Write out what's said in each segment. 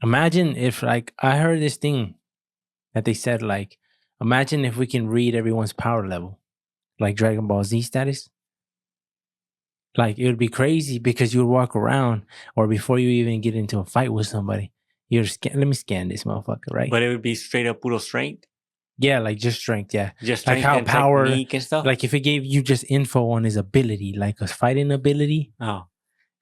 Imagine if, like, I heard this thing that they said, like, imagine if we can read everyone's power level, like Dragon Ball Z status. Like, it would be crazy because you would walk around, or before you even get into a fight with somebody, you're let me scan this motherfucker, right? But it would be straight up puro strength. Yeah, like just strength. Yeah, Just like strength how and power, technique and stuff. like if it gave you just info on his ability, like a fighting ability. Oh,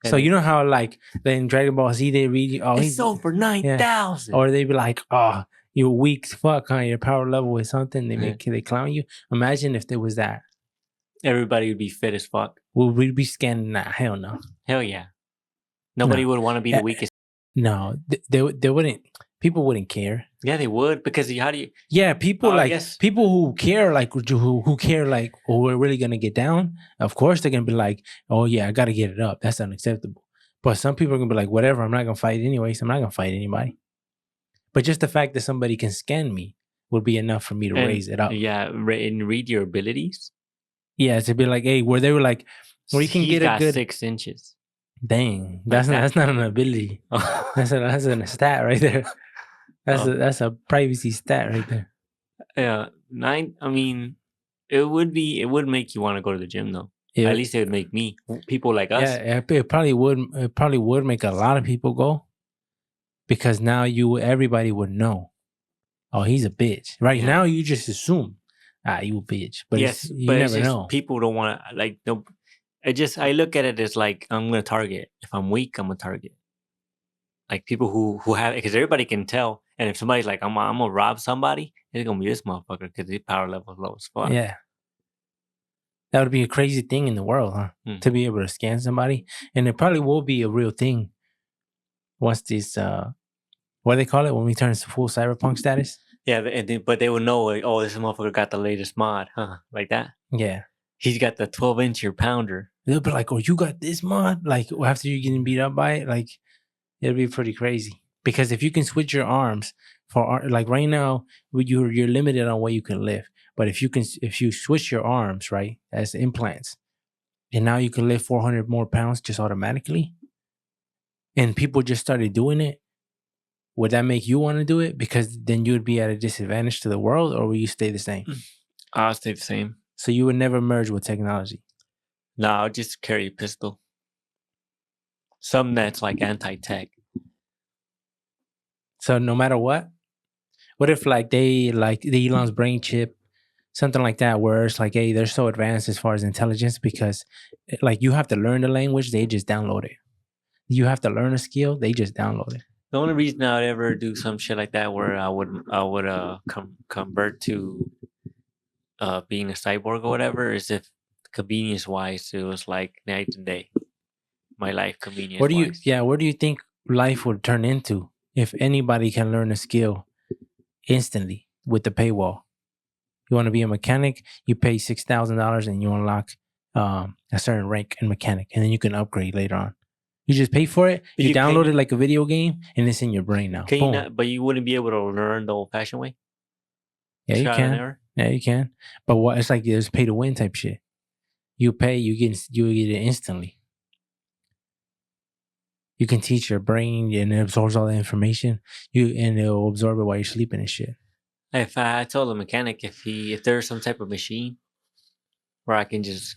so you know how like in Dragon Ball Z they read you, oh, it's over 9,000. Or they'd be like, oh, you're weak as fuck, huh? Your power level is something. They clown you. Imagine if there was that. Everybody would be fit as fuck. Would we be scanning that? Hell no. Hell yeah. Nobody would want to be the weakest. No, they wouldn't. People wouldn't care. Yeah, they would, because how do you? Yeah, people people who care, like who care, like, oh, we're really gonna get down. Of course, they're gonna be like, oh yeah, I gotta get it up. That's unacceptable. But some people are gonna be like, whatever. I'm not gonna fight anyways. I'm not gonna fight anybody. But just the fact that somebody can scan me would be enough for me to raise it up. Yeah, and read your abilities. Yeah, to be like, hey, where they were like, where you can get a good 6 inches. Dang, that's not an ability. that's a stat right there. That's a privacy stat right there. Yeah, 9. I mean, it would make you want to go to the gym though. Yeah. At least it would make me, people like us. Yeah, it probably would. It probably would make a lot of people go, because now everybody would know. Oh, he's a bitch. Right now, you just assume, you a bitch. But yes, you never know. People don't want to, like, no. I look at it as like, I'm gonna target. If I'm weak, I'm gonna target. Like people who have, because everybody can tell. And if somebody's like, I'm gonna rob somebody, it's gonna be this motherfucker because his power level is low as fuck. Yeah. That would be a crazy thing in the world, huh? To be able to scan somebody. And it probably will be a real thing once this, what do they call it, when we turn to full cyberpunk status? Yeah, but they would know, like, oh, this motherfucker got the latest mod, huh? Like that. Yeah. He's got the 12-incher pounder. They'll be like, oh, you got this mod? Like, after you're getting beat up by it? Like, it'll be pretty crazy. Because if you can switch your arms like right now, you're limited on what you can lift. But if you switch your arms, right, as implants, and now you can lift 400 more pounds just automatically, and people just started doing it, would that make you want to do it? Because then you would be at a disadvantage to the world, or will you stay the same? I'll stay the same. So you would never merge with technology? No, I'll just carry a pistol. Something that's like anti-tech. So no matter what if like the Elon's brain chip, something like that, where it's like, hey, they're so advanced as far as intelligence, because like you have to learn the language, they just download it. You have to learn a skill, they just download it. The only reason I would ever do some shit like that, where I would convert to being a cyborg or whatever, is if convenience wise it was like night and day. My life convenience. Where do you think life would turn into if anybody can learn a skill instantly with the paywall? You want to be a mechanic, you pay $6,000 and you unlock a certain rank in mechanic, and then you can upgrade later on. You just pay for it. You download it like a video game, and it's in your brain now. Can you not, but you wouldn't be able to learn the old-fashioned way? Yeah, you can. Yeah, you can. But it's like there's pay to win type shit. You pay, you get it instantly. You can teach your brain, and it absorbs all the information. And it'll absorb it while you're sleeping and shit. If I told the mechanic if there's some type of machine where I can just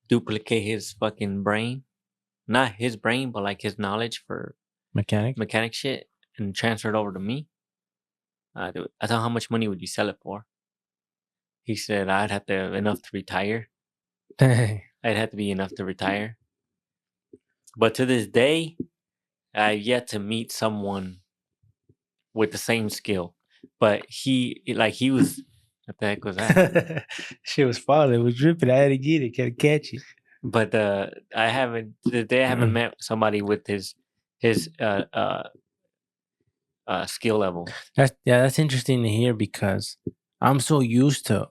duplicate his fucking brain, not his brain, but like his knowledge for mechanic shit, and transfer it over to me, I do it. I thought, how much money would you sell it for? He said I'd have to have enough to retire. I'd have to be enough to retire. But to this day, I've yet to meet someone with the same skill. But he was, what the heck was that? Shit was falling, it was dripping. I had to get it, can't catch it. But I haven't met somebody with his skill level. That's interesting to hear, because I'm so used to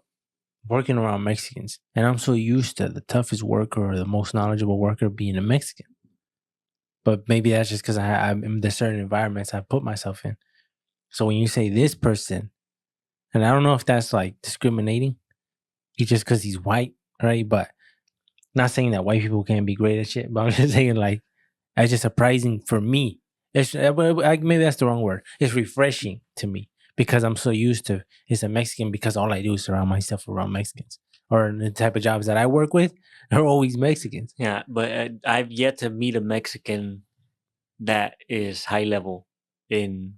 working around Mexicans, and I'm so used to the toughest worker or the most knowledgeable worker being a Mexican. But maybe that's just because I'm in the certain environments I put myself in. So when you say this person, and I don't know if that's like discriminating, just because he's white, right? But not saying that white people can't be great at shit, but I'm just saying, like, that's just surprising for me It's maybe that's the wrong word. It's refreshing to me because I'm so used to it's a Mexican because all I do is surround myself around Mexicans or the type of jobs that I work with are always Mexicans. Yeah, but I've yet to meet a Mexican that is high level in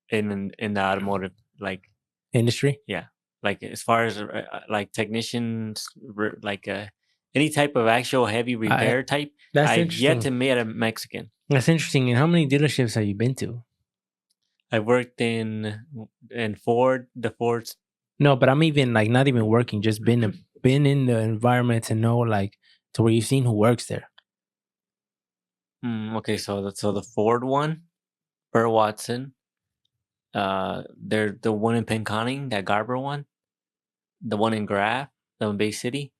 in the automotive, like Industry. yeah, like as far as like technicians, like any type of actual heavy repair type. That's I've yet interesting. to meet a Mexican. That's interesting. And how many dealerships have you been to? I worked in Ford, the Fords. No, but I'm even like not even working, just been in the environment to know like to where you've seen who works there. Okay, so the Ford one, Burr Watson. They're the one in Pinconning, that Garber one, the one in Graff, the one in Bay City,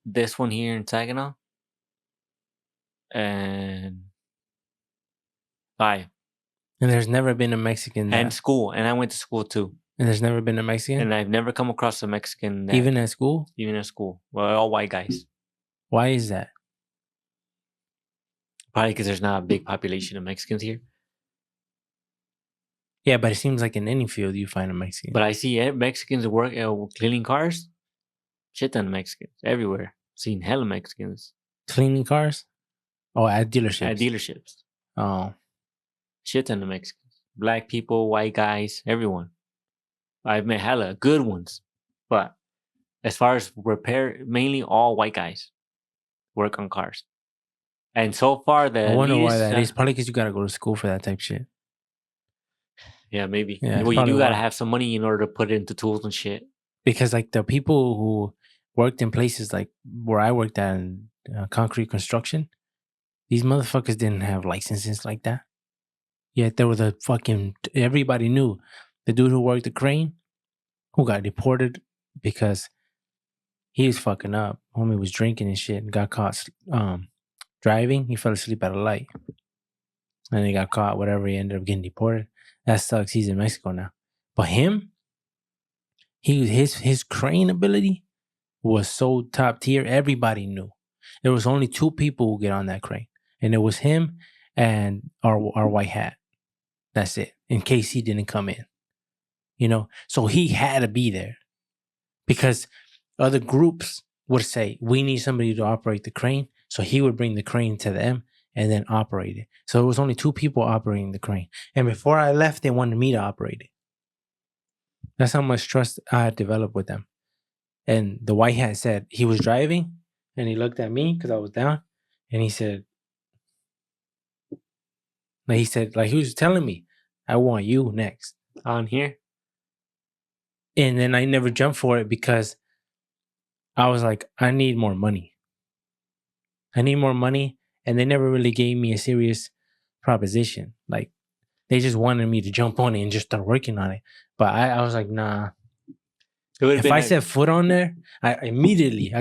this one here in Saginaw, and 5. And there's never been a Mexican And school, and I went to school too, and there's never been a Mexican and I've never come across a Mexican that, even at school. even at school. Well, all white guys. Why is that? Probably because there's not a big population of Mexicans here. Yeah, but it seems like in any field you find a Mexican. But I see Mexicans work cleaning cars. Shit ton of Mexicans everywhere. Seen hella Mexicans Cleaning cars? Oh, at dealerships. at dealerships. Oh, Shit ton of Mexicans. Black people, white guys, everyone. I've met hella good ones. But as far as repair, mainly all white guys work on cars. And so far, the I wonder why elitist, that is. Probably because you gotta go to school for that type shit. yeah, maybe. Yeah, Well, you probably do gotta why. have some money in order to put it into tools and shit. Because like the people who worked in places like where I worked at in concrete construction, these motherfuckers didn't have licenses like that. Yet there was a fucking everybody knew the dude who worked the crane who got deported because he was fucking up. Homie was drinking and shit and got caught driving. He fell asleep at a light and he got caught. Whatever, he ended up getting deported. That sucks. He's in Mexico now. But him, his crane ability was so top tier. Everybody knew. There was only 2 people who get on that crane, and it was him and our white hat. That's it. In case he didn't come in, so he had to be there because other groups would say we need somebody to operate the crane, so he would bring the crane to them and then operate it. So it was only 2 people operating the crane, and before I left, they wanted me to operate it. That's how much trust I had developed with them. And the white hat said he was driving and he looked at me because I was down and he said, like he was telling me, I want you next. On here? And then I never jumped for it because I was like, I need more money. And they never really gave me a serious proposition. Like they just wanted me to jump on it and just start working on it. But I was like, nah. If I set foot on there, I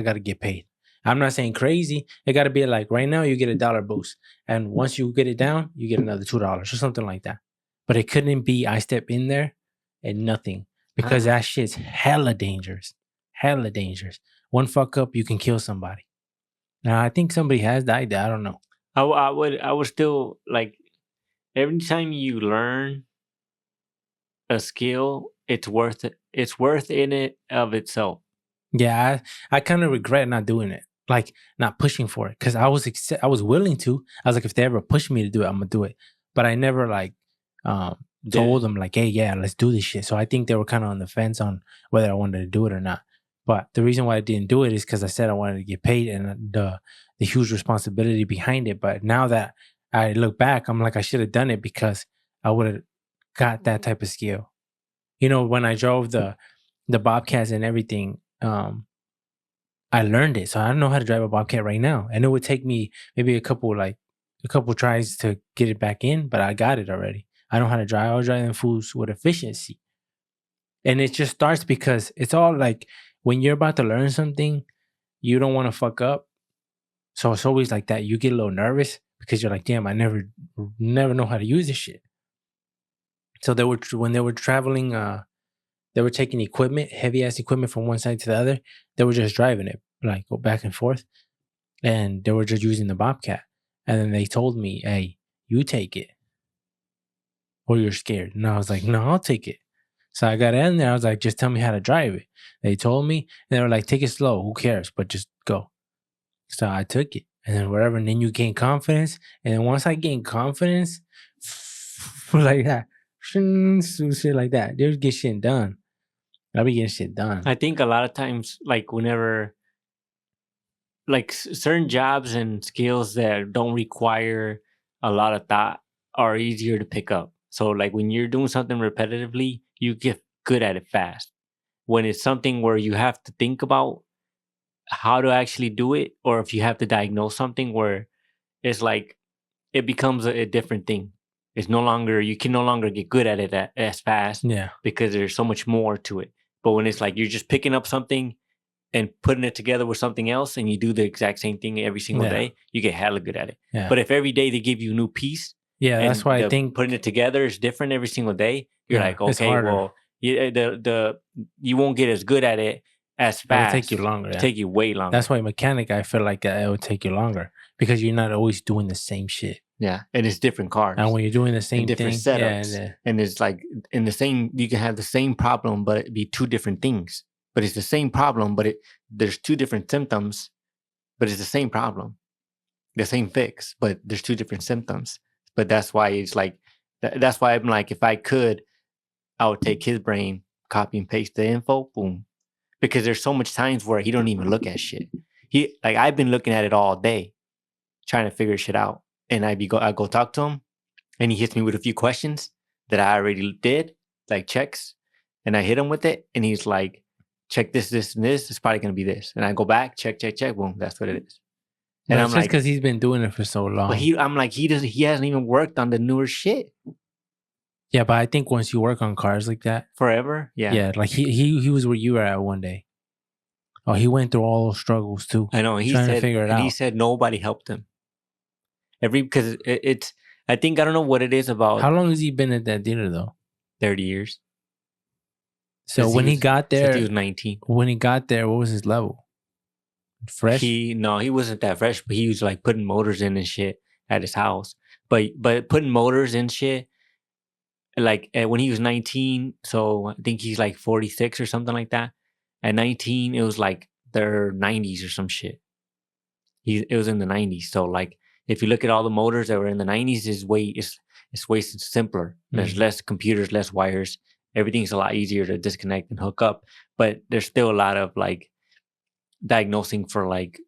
got to get paid. I'm not saying crazy. It got to be like right now you get $1 boost. And once you get it down, you get another $2 or something like that. But it couldn't be I step in there and nothing because that shit's hella dangerous. Hella dangerous. One fuck up, you can kill somebody. Now, I think somebody has died there. I don't know. I would still like every time you learn a skill, it's worth it. It's worth in it of itself. Yeah, I kind of regret not doing it, like not pushing for it, because I was willing to. I was like, if they ever push me to do it, I'm gonna do it. But I never like told them like, hey, yeah, let's do this shit. So I think they were kind of on the fence on whether I wanted to do it or not. But the reason why I didn't do it is because I said I wanted to get paid and the huge responsibility behind it. But now that I look back, I'm like, I should have done it because I would have got that type of skill. When I drove the Bobcats and everything, I learned it. So I don't know how to drive a Bobcat right now. And it would take me maybe a couple tries to get it back in, but I got it already. I know how to drive. I was driving fools with efficiency. And it just starts because it's all like when you're about to learn something, you don't want to fuck up. So it's always like that. You get a little nervous because you're like, damn, I never know how to use this shit. So when they were traveling, they were taking equipment, heavy ass equipment from one side to the other. They were just driving it, like go back and forth. And they were just using the Bobcat. And then they told me, hey, you take it. or you're scared? And I was like, no, I'll take it. So I got in there. I was like, just tell me how to drive it. They told me, and they were like, take it slow. Who cares? But just go. So I took it, and then whatever. And then you gain confidence. And then once I gained confidence, like that, shit like that, just get shit done. I'll be getting shit done. I think a lot of times, like whenever, like certain jobs and skills that don't require a lot of thought are easier to pick up. So like when you're doing something repetitively, you get good at it fast. When it's something where you have to think about how to actually do it, or if you have to diagnose something where it's like it becomes a different thing. It's no longer, you can no longer get good at it as fast Yeah. because there's so much more to it. But when it's like you're just picking up something and putting it together with something else and you do the exact same thing every single day, you get hella good at it. Yeah. But if every day they give you a new piece, that's why I think putting it together is different every single day, you're like, it's okay, harder. well, you won't get as good at it as fast. It'll take you longer. It'll take you way longer. That's why mechanic, I feel like it would take you longer because you're not always doing the same shit. Yeah, and it's different cars. And when you're doing the same different thing, setups, and it's like in the same, you can have the same problem, but it be two different things. But it's the same problem, but there's two different symptoms, but it's the same problem, the same fix, but there's two different symptoms. But that's why it's like, that's why I'm like, if I could, I would take his brain, copy and paste the info, boom. Because there's so much times where he don't even look at shit. I've been looking at it all day, trying to figure shit out. And I go talk to him, and he hits me with a few questions that I already did, like checks. And I hit him with it, and he's like, check this, this, and this. It's probably going to be this. And I go back, check, boom. That's what it is. And I'm just because he's been doing it for so long. But I'm like, he hasn't even worked on the newer shit. Yeah, but I think once you work on cars like that forever, yeah, like he was where you were at one day. Oh, he went through all those struggles too. I know. He said nobody helped him. Because it's, I think, I don't know what it is about. How long has he been at that dealer though? 30 years. So when he got there, he was 19. When he got there, what was his level? Fresh? He wasn't that fresh, but he was like putting motors in and shit at his house. But putting motors in shit, like when he was 19, so I think he's like 46 or something like that. At 19, it was like their 90s or some shit. It was in the 90s. So like, if you look at all the motors that were in the 90s, it's way simpler. There's less computers, less wires. Everything's a lot easier to disconnect and hook up. But there's still a lot of like diagnosing for like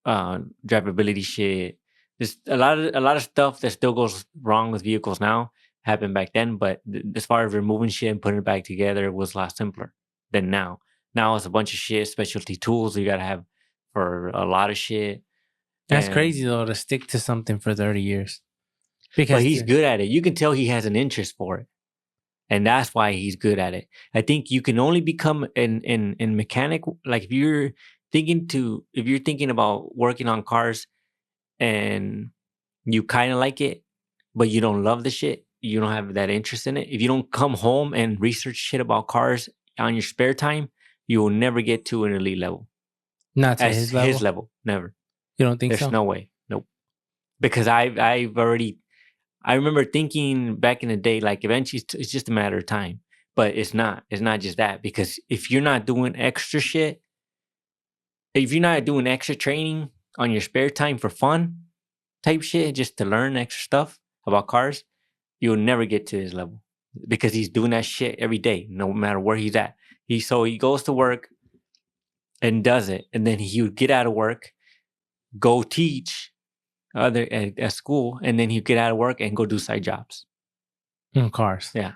drivability shit. There's a lot of stuff that still goes wrong with vehicles now happened back then. But as far as removing shit and putting it back together, it was a lot simpler than now. Now it's a bunch of shit, specialty tools you gotta have for a lot of shit. That's crazy though, to stick to something for 30 years. But he's good at it. You can tell he has an interest for it. And that's why he's good at it. I think you can only become in mechanic, like if you're thinking about working on cars and you kind of like it, but you don't love the shit, you don't have that interest in it. If you don't come home and research shit about cars on your spare time, you will never get to an elite level. Not to his level? His level, never. You don't think so? There's no way. Nope. Because I remember thinking back in the day, like eventually it's just a matter of time. But it's not. It's not just that. Because if you're not doing extra shit, if you're not doing extra training on your spare time for fun type shit, just to learn extra stuff about cars, you'll never get to his level. Because he's doing that shit every day, no matter where he's at. So he goes to work and does it. And then he would get out of work, go teach at school, and then he'd get out of work and go do side jobs. Cars. Yeah.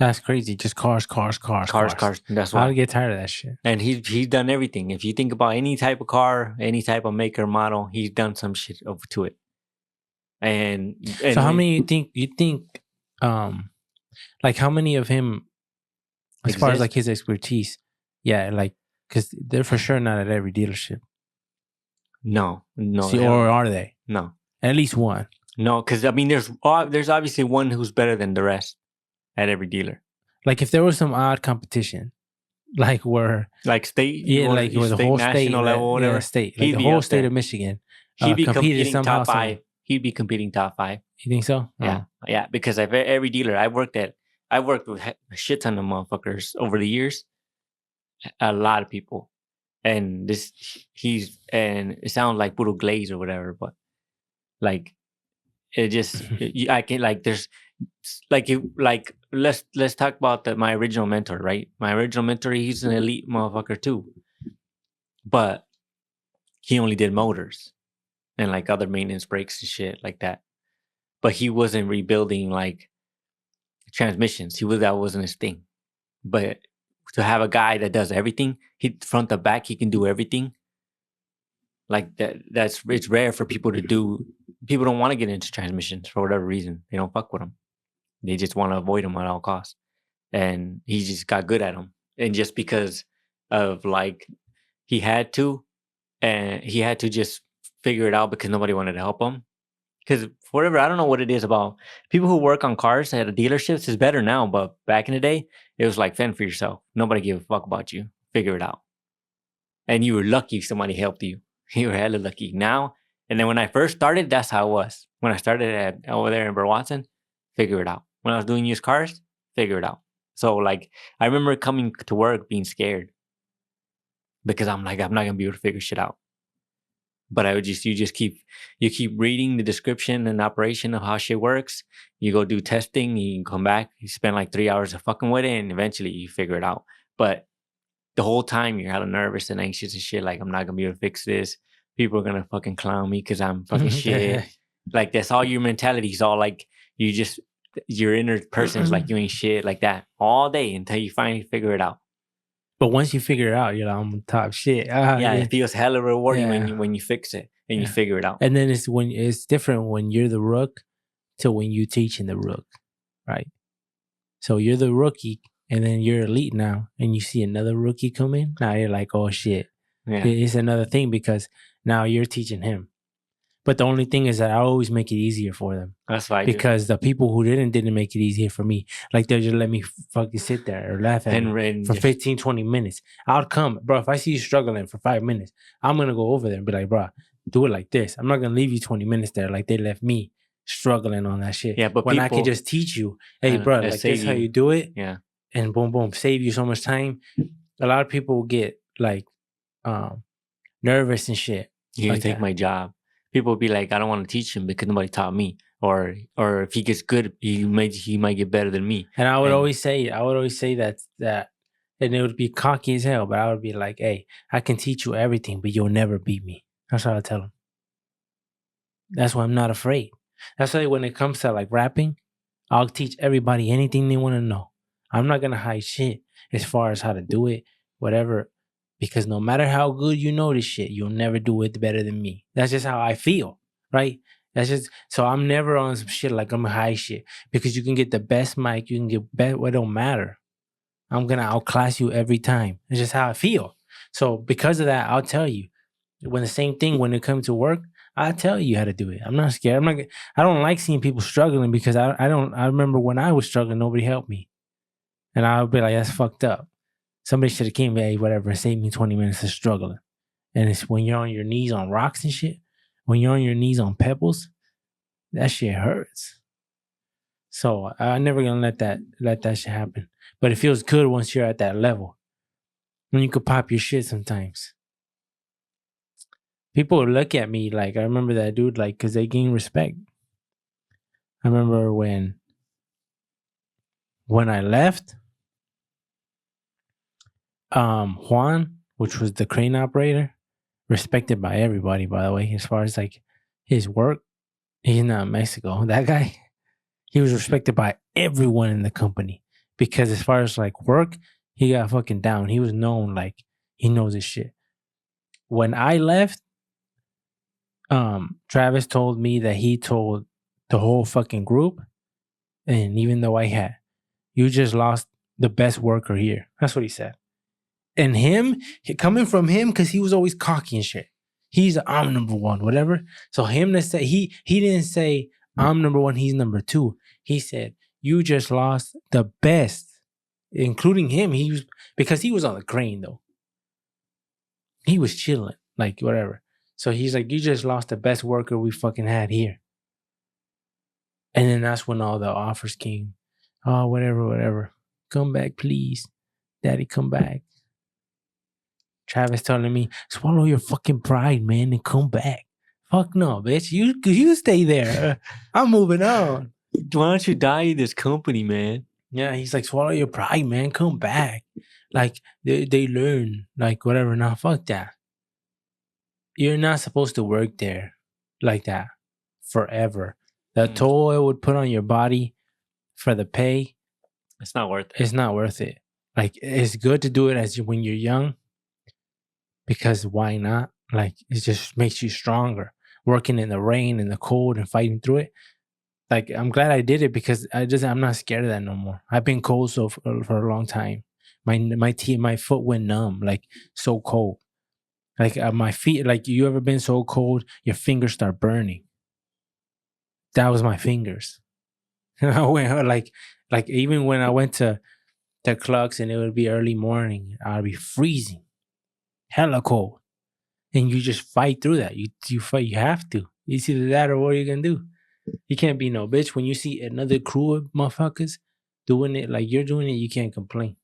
That's crazy. Just cars. That's why I get tired of that shit. And he's done everything. If you think about any type of car, any type of maker model, he's done some shit over to it. And so how many you think like how many of him as far as like his expertise, like because they're for sure not at every dealership. No. See, or are they? No. At least one. No, because I mean, there's obviously one who's better than the rest at every dealer. Like if there was some odd competition, like where like state, like where the whole state, level, whatever, state, like the whole state of Michigan, he'd be competing top 5. He'd be competing top 5. You think so? Yeah, yeah. Because every dealer I worked with a shit ton of motherfuckers over the years. A lot of people, and it sounds like puro glaze or whatever, but like it just I can like there's like let's talk about my original mentor, right? My original mentor, he's an elite motherfucker too, but he only did motors and like other maintenance brakes and shit like that. But he wasn't rebuilding like transmissions. That wasn't his thing. But to have a guy that does everything, he front to back, he can do everything. Like that's it's rare for people to do. People don't want to get into transmissions for whatever reason. They don't fuck with them. They just want to avoid them at all costs. And he just got good at them. And just because of like he had to, and he had to just figure it out because nobody wanted to help him. Because whatever, I don't know what it is about people who work on cars at a dealerships is better now, but back in the day, it was like fend for yourself. Nobody gave a fuck about you. Figure it out. And you were lucky if somebody helped you. You were hella lucky. Now, and then when I first started, that's how it was. When I started over there in Watson, figure it out. When I was doing used cars, figure it out. So like, I remember coming to work being scared because I'm like, I'm not gonna be able to figure shit out. But you keep reading the description and operation of how shit works. You go do testing, you come back, you spend like 3 hours of fucking with it, and eventually you figure it out. But the whole time you're hella nervous and anxious and shit, like I'm not gonna be able to fix this. People are gonna fucking clown me because I'm fucking shit. Like that's all your mentality is all like your inner person's like you ain't shit like that all day until you finally figure it out. But once you figure it out, you're like, I'm top shit. Yeah, it feels hella rewarding when you fix it and you figure it out. And then it's different when you're the rook to when you teaching the rook, right? So you're the rookie, and then you're elite now, and you see another rookie come in. Now you're like, oh shit, it's another thing because now you're teaching him. But the only thing is that I always make it easier for them. That's why because the people who didn't make it easier for me. Like they'll just let me fucking sit there or laugh at me for 15, 20 minutes. I'll come, bro. If I see you struggling for 5 minutes, I'm gonna go over there and be like, bro, do it like this. I'm not gonna leave you 20 minutes there like they left me struggling on that shit. Yeah, but when I can just teach you, hey, bro, like this how you do it. Yeah. And boom, boom, save you so much time. A lot of people will get like nervous and shit. You like take my job. People will be like, I don't want to teach him because nobody taught me. Or if he gets good, he might get better than me. And I would always say that, and it would be cocky as hell, but I would be like, hey, I can teach you everything, but you'll never beat me. That's what I tell them. That's why I'm not afraid. That's why when it comes to like rapping, I'll teach everybody anything they want to know. I'm not going to hide shit as far as how to do it, whatever. Because no matter how good you know this shit, you'll never do it better than me. That's just how I feel, right? That's just, so I'm never on some shit like I'm high shit. Because you can get the best mic, you can get better, well, it don't matter. I'm going to outclass you every time. It's just how I feel. So because of that, I'll tell you. When the same thing, when it comes to work, I'll tell you how to do it. I'm not scared. I don't like seeing people struggling because I remember when I was struggling, nobody helped me. And I would be like, that's fucked up. Somebody should have came, hey, whatever, and saved me 20 minutes of struggling. And it's when you're on your knees on rocks and shit, when you're on your knees on pebbles, that shit hurts. So I'm never gonna let that shit happen. But it feels good once you're at that level. When you could pop your shit sometimes. People would look at me like, I remember that dude, like, because they gain respect. I remember when I left, Juan, which was the crane operator, respected by everybody, by the way, as far as like his work. He's not Mexico. That guy, he was respected by everyone in the company because as far as like work, he got fucking down. He was known like he knows his shit. When I left, Travis told me that he told the whole fucking group, and even though you just lost the best worker here. That's what he said. And coming from him, because he was always cocky and shit. He's I'm number one, whatever. So him to say he didn't say I'm number one, he's number two. He said you just lost the best, including him. Because he was on the crane though. He was chilling, like whatever. So he's like, you just lost the best worker we fucking had here. And then that's when all the offers came. Oh, whatever. Come back, please. Daddy, come back. Travis telling me, swallow your fucking pride, man, and come back. Fuck no, bitch. You stay there. I'm moving on. Why don't you die in this company, man? Yeah, he's like, swallow your pride, man. Come back. Like, they learn. Like, whatever. Nah, fuck that. You're not supposed to work there like that forever. The toll it would put on your body for the pay, it's not worth it. It's not worth it. Like, it's good to do it when you're young, because why not? Like, it just makes you stronger. Working in the rain and the cold and fighting through it. Like, I'm glad I did it because I'm not scared of that no more. I've been cold for a long time. My foot went numb, like so cold. Like my feet, like you ever been so cold, your fingers start burning. That was my fingers. I went like even when I went to Clucks and it would be early morning, I'd be freezing, hella cold, and you just fight through that. You fight. You have to. It's either that or what are you gonna do? You can't be no bitch when you see another crew of motherfuckers doing it like you're doing it. You can't complain.